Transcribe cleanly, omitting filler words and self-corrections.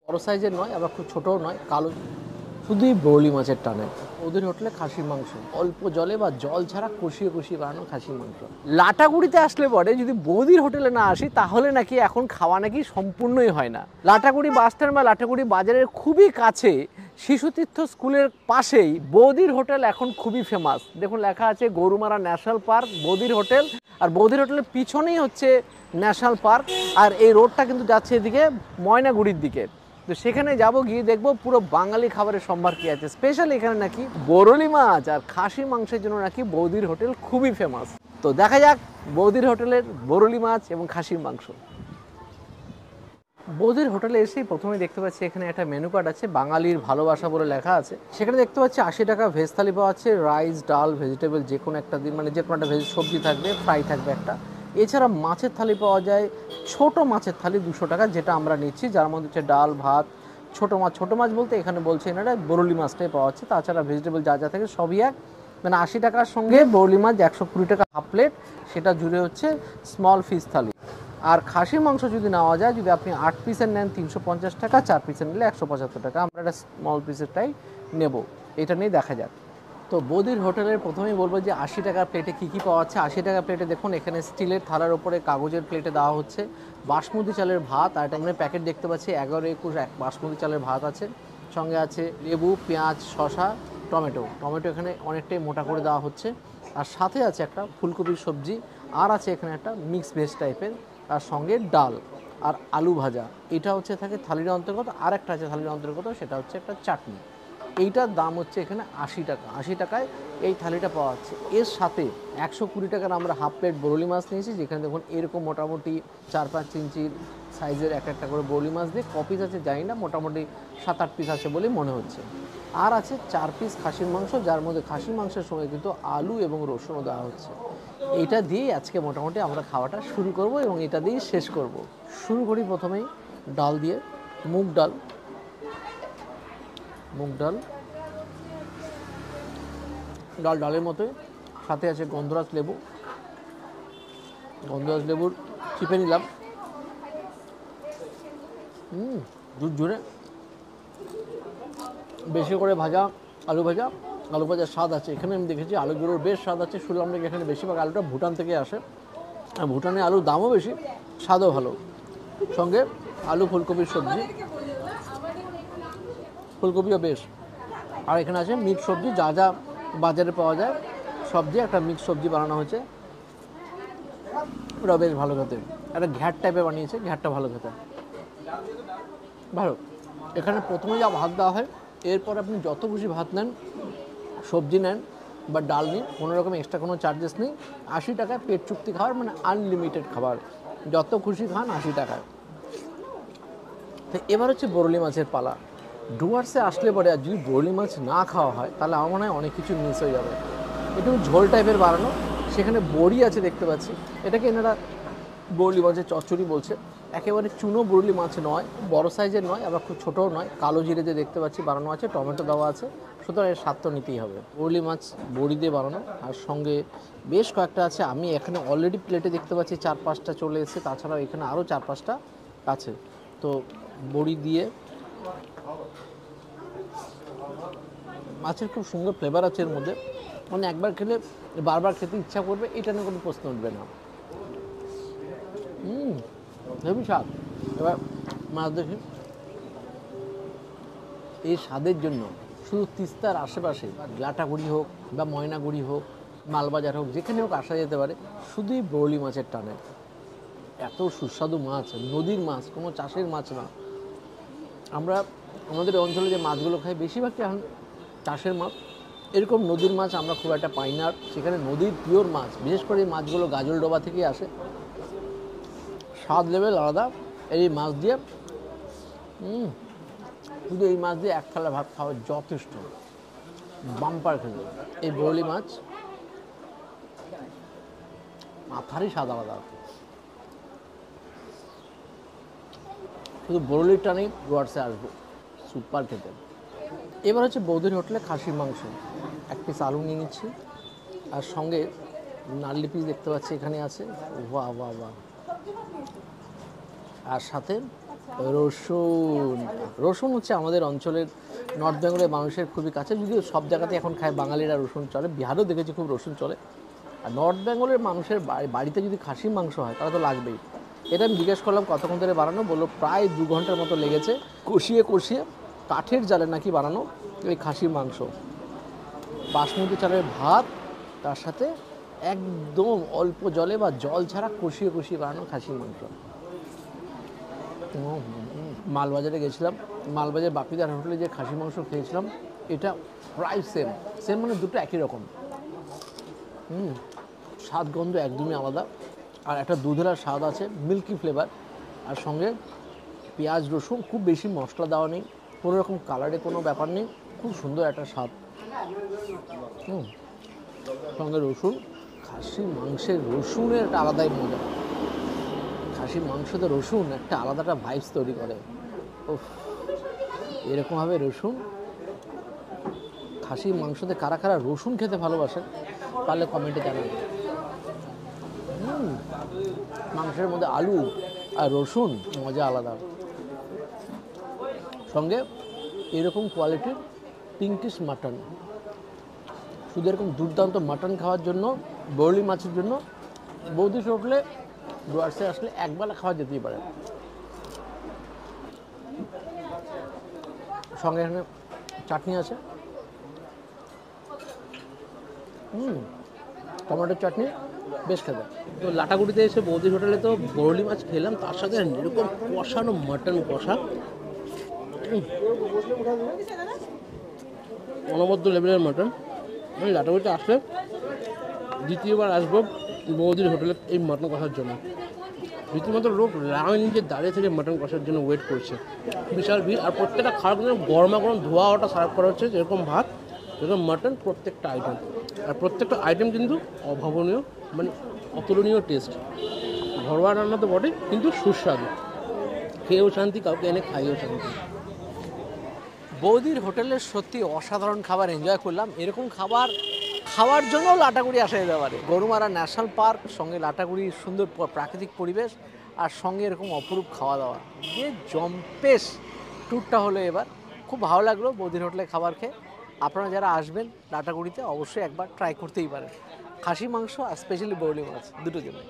বড় সাইজের নয়, আবার খুব ছোটও নয়, কালো, শুধুই বরলি মাছের টানে। ওদের হোটেলে খাসির মাংস অল্প জলে বা জল ছাড়া কষিয়ে কষিয়ে বানানো খাসির মাংস। লাটাগুড়িতে আসলে পরে যদি বৌদির হোটেলে না আসি তাহলে নাকি এখন খাওয়া নাকি সম্পূর্ণই হয় না। লাটাগুড়ি বাস স্ট্যান্ড বা লাটাগুড়ি বাজারের খুবই কাছে শিশুতীর্থ স্কুলের পাশেই বৌদির হোটেল এখন খুবই ফেমাস। দেখুন লেখা আছে গরুমারা ন্যাশনাল পার্ক বৌদির হোটেল, আর বৌদির হোটেলের পিছনেই হচ্ছে ন্যাশনাল পার্ক। আর এই রোডটা কিন্তু যাচ্ছে এদিকে ময়নাগুড়ির দিকে। তো সেখানে যাব, গিয়ে দেখবো পুরো বাঙালি খাবারের সম্ভার কি আছে। স্পেশালি এখানে নাকি বরলি মাছ আর খাসি মাংসের জন্য নাকি বৌদির হোটেল খুবই ফেমাস। তো দেখা যাক বৌদির হোটেলের বরলি মাছ এবং খাসির মাংস। বৌদির হোটেলে এসেই প্রথমে দেখতে পাচ্ছি এখানে একটা মেনু কার্ড আছে, বাঙালির ভালোবাসা বলে লেখা আছে। সেখানে দেখতে পাচ্ছি 80 টাকা ভেজ থালি পাওয়া আছে, রাইস ডাল ভেজিটেবল যে কোনো একটা দিন, মানে যে কোনো একটা ভেজ সবজি থাকবে, ফ্রাই থাকবে একটা। এছাড়া মাছের থালি পাওয়া যায়, ছোট মাছের থালি 200 টাকা, যেটা আমরা নিচ্ছি, যার মধ্যে হচ্ছে ডাল ভাত, ছোটো মাছ বলতে এখানে বলছে এনারা বরলি মাছটাই পাওয়া যাচ্ছে। তাছাড়া ভেজিটেবল যা যা থাকে সবই এক, মানে 80 টাকার সঙ্গে বরলি মাছ 120 টাকা হাফ প্লেট, সেটা জুড়ে হচ্ছে স্মল ফিশ থালি। আর খাসির মাংস যদি নেওয়া যায়, যদি আপনি 8 পিসের নেন 350 টাকা, 4 পিসের নিলে 175 টাকা। আমরা একটা স্মল পিসেরটাই নেব, এটা নিয়ে দেখা যাক। তো বৌদির হোটেলের প্রথমেই বলবো যে 80 টাকার প্লেটে কী কী পাওয়া যাচ্ছে। 80 টাকার প্লেটে দেখুন এখানে স্টিলের থালার ওপরে কাগজের প্লেটে দেওয়া হচ্ছে বাসমতি চালের ভাত, আর এটা প্যাকেট দেখতে পাচ্ছি 11-21 বাসমতি চালের ভাত আছে। সঙ্গে আছে লেবু, পেঁয়াজ, শসা, টমেটো এখানে অনেকটাই মোটা করে দেওয়া হচ্ছে। আর সাথে আছে একটা ফুলকপির সবজি, আর আছে এখানে একটা মিক্স ভেজ টাইপের, তার সঙ্গে ডাল আর আলু ভাজা। এটা হচ্ছে থাকে থালির অন্তর্গত। আর একটা আছে থালির অন্তর্গত, সেটা হচ্ছে একটা চাটনি। এইটার দাম হচ্ছে এখানে 80 টাকা। 80 টাকায় এই থালিটা পাওয়া যাচ্ছে। এর সাথে 120 টাকার আমরা হাফ প্লেট বরলি মাছ নিয়েছি, যেখানে দেখুন এরকম মোটামুটি 4-5 ইঞ্চির সাইজের একটা করে বরলি মাছ দিয়ে কপিস আছে জানি না, মোটামুটি 7-8 পিস আছে বলেই মনে হচ্ছে। আর আছে 4 পিস খাসির মাংস, যার মধ্যে খাসির মাংসের সঙ্গে কিন্তু আলু এবং রসুনও দেওয়া হচ্ছে। এইটা দিয়েই আজকে মোটামুটি আমরা খাওয়াটা শুরু করব এবং এটা দিয়েই শেষ করব। শুরু করি প্রথমেই ডাল দিয়ে, মুগ ডাল ডালের মতোই, সাথে আছে গন্ধরাজ লেবুর চিপে নিলাম। ঝুরঝুরে বেশি করে আলু ভাজার স্বাদ আছে এখানে। আমি দেখেছি আলুগুলোর বেশ স্বাদ আছে। শুনলাম নাকি এখানে বেশিরভাগ আলুটা ভুটান থেকে আসে, আর ভুটানে আলুর দামও বেশি, স্বাদও ভালো। সঙ্গে আলু ফুলকপির সবজি, ফুলকপিও বেশ। আর এখানে আছে মিক্স সবজি, যা যা বাজারে পাওয়া যায় সবজি, একটা মিক্স সবজি বানানো হয়েছে, ওটা বেশ ভালো খেতে। একটা ঘ্যাট টাইপের বানিয়েছে, ঘ্যাটটা ভালো খেতে, ভালো। এখানে প্রথমে যা ভাত দেওয়া হয়, এরপর আপনি যত খুশি ভাত নেন, সবজি নেন বা ডাল নিন, কোনো রকম এক্সট্রা কোনো চার্জেস নেই। 80 টাকায় পেট চুক্তি খাবার, মানে আনলিমিটেড খাবার, যত খুশি খান 80 টাকায়। তো এবার হচ্ছে বরলি মাছের পালা। ডুয়ার্সে আসলে পরে আর যদি বরলি মাছ না খাওয়া হয় তাহলে আমার মনে হয় অনেক কিছু মিস হয়ে যাবে। একটু ঝোল টাইপের বানানো, সেখানে বড়ি আছে দেখতে পাচ্ছি, এটাকে এনারা বরলি মাছের চচ্চড়ি বলছে। একেবারে চুনো বরলি মাছ নয়, বড় সাইজের নয়, আবার খুব ছোটও নয়, কালো জিরে দিয়ে দেখতে পাচ্ছি বানানো আছে, টমেটো দেওয়া আছে, সুতরাং এর স্বাদ তো নিতেই হবে। বরলি মাছ বড়ি দিয়ে বানানো, আর সঙ্গে বেশ কয়েকটা আছে। আমি এখানে অলরেডি প্লেটে দেখতে পাচ্ছি 4-5টা চলে এসেছে, তাছাড়াও এখানে আরও 4-5টা আছে। তো বড়ি দিয়ে মাছের খুব সুন্দর ফ্লেভার আছে এর মধ্যে, মানে একবার খেলে বারবার খেতে ইচ্ছা করবে, এটা নিয়ে কোনো প্রশ্ন উঠবে না। হেবি স্বাদ। এবার মাছ দেখি, এই স্বাদের জন্য শুধু তিস্তার আশেপাশে লাটাগুড়ি হোক বা ময়নাগুড়ি হোক, মালবাজার হোক, যেখানে হোক আসা যেতে পারে শুধুই বরলি মাছের টানে। এত সুস্বাদু মাছ, নদীর মাছ, কোনো চাষের মাছ না। আমরা আমাদের অঞ্চলে যে মাছগুলো খাই বেশিরভাগটা এখন চাষের মাছ, এরকম নদীর মাছ আমরা খুব একটা পাই না। সেখানে নদীর পিওর মাছ, বিশেষ করে এই মাছগুলো গাজলডোবা থেকে আসে, স্বাদ লেভেল আলাদা। এই মাছ দিয়ে শুধু এই মাছ দিয়ে এক থালা ভাত খাওয়া যথেষ্ট, বাম্পার খেলে। এই বরলি মাছ মাথারই স্বাদ আলাদা, শুধু বরলির টানেই ডুয়ার্সে আসবো, সুপার খেতে। এবার হচ্ছে বৌদির হোটেলে খাসির মাংস, 1 পিস আলু নিয়ে নিচ্ছি, আর সঙ্গে নারলি পিস দেখতে পাচ্ছি এখানে আছে, বাহ বাহ বাহ। আর সাথে রসুন, রসুন হচ্ছে আমাদের অঞ্চলের নর্থ বেঙ্গলের মানুষের খুবই কাছে, যদিও সব জায়গাতে এখন খায় বাঙালিরা রসুন চলে, বিহারেও দেখেছি খুব রসুন চলে। আর নর্থ বেঙ্গলের মানুষের বাড়িতে যদি খাসির মাংস হয় তাহলে তো লাগবেই। এটা আমি জিজ্ঞেস করলাম কতক্ষণ ধরে বানানো, বললো প্রায় 2 ঘন্টার মতো লেগেছে কষিয়ে কষিয়ে কাঠের জালে নাকি বানানো এই খাসির মাংস। বাসমতি চালের ভাত, তার সাথে একদম অল্প জলে বা জল ছাড়া কষিয়ে কষিয়ে বানানো খাসির মাংস। মালবাজারে গেছিলাম, মালবাজার বাপিদার হোটেলে যে খাসি মাংস খেয়েছিলাম এটা প্রায় সেম সেম, মানে দুটো একই রকম। স্বাদ গন্ধ একদমই আলাদা, আর একটা দুধের স্বাদ আছে, মিল্কি ফ্লেভার, আর সঙ্গে পেঁয়াজ রসুন, খুব বেশি মশলা দেওয়া নেই, কোনো রকম কালারে কোনো ব্যাপার নেই, খুব সুন্দর একটা স্বাদ। সঙ্গে রসুন, খাসির মাংসের রসুনের একটা আলাদাই মজা। খাসির মাংসতে রসুন একটা আলাদা একটা ভাইবস তৈরি করে। উফ, এরকমভাবে রসুন খাসির মাংসতে কারা কারা রসুন খেতে ভালোবাসেন পারলে কমেন্টে জানান। মাংসের মধ্যে আলু আর রসুন মজা আলাদা। সঙ্গে এরকম কোয়ালিটির পিঙ্কিশ মাটন, শুধু এরকম দুর্দান্ত মাটন খাওয়ার জন্য, বরলি মাছের জন্য বৌদি হোটেলে ডুয়ার্সে আসলে একবেলা খাওয়া যেতেই পারে। সঙ্গে এখানে চাটনি আছে, টমেটোর চাটনি, বেশ খেতে। তো লাটাগুড়িতে এসে বৌদি হোটেলে তো বরলি মাছ খেলাম, তার সাথে এরকম কষানো মাটন কষা, অনবদ্য লেভেলের মাটন। আমি লাটাগুড়িতে আসলে দ্বিতীয়বার আসবো বৌদির হোটেলে এই মাটন কষার জন্য। রীতিমতো লোক লাইন নিচে দাঁড়িয়ে থেকে মাটন কষার জন্য ওয়েট করছে, বিশাল ভিড়। আর প্রত্যেকটা খাবার জন্য গরমা গরম ধোয়া ওটা সার্ভ করা হচ্ছে, যেরকম ভাত যেরকম মাটন, প্রত্যেকটা আইটেম। আর প্রত্যেকটা আইটেম কিন্তু অভাবনীয়, মানে অতুলনীয় টেস্ট। ঘরোয়া রান্না তো বটেই, কিন্তু সুস্বাদু, খেয়েও শান্তি, কাউকে এনে খাইয়েও শান্তি। বৌদির হোটেলের সত্যি অসাধারণ খাবার এনজয় করলাম। এরকম খাবার খাওয়ার জন্য লাটাগুড়ি আসা যেতে পারে। গরুমারা ন্যাশনাল পার্ক, সঙ্গে লাটাগুড়ির সুন্দর প্রাকৃতিক পরিবেশ, আর সঙ্গে এরকম অপরূপ খাওয়া দাওয়া, যে জম্পেশ ট্যুরটা হলো এবার। খুব ভালো লাগলো বৌদির হোটেলে খাবার খেয়ে। আপনারা যারা আসবেন লাটাগুড়িতে অবশ্যই একবার ট্রাই করতেই পারেন খাসি মাংস আর স্পেশালি বরলি মাছ, দুটো জন্য।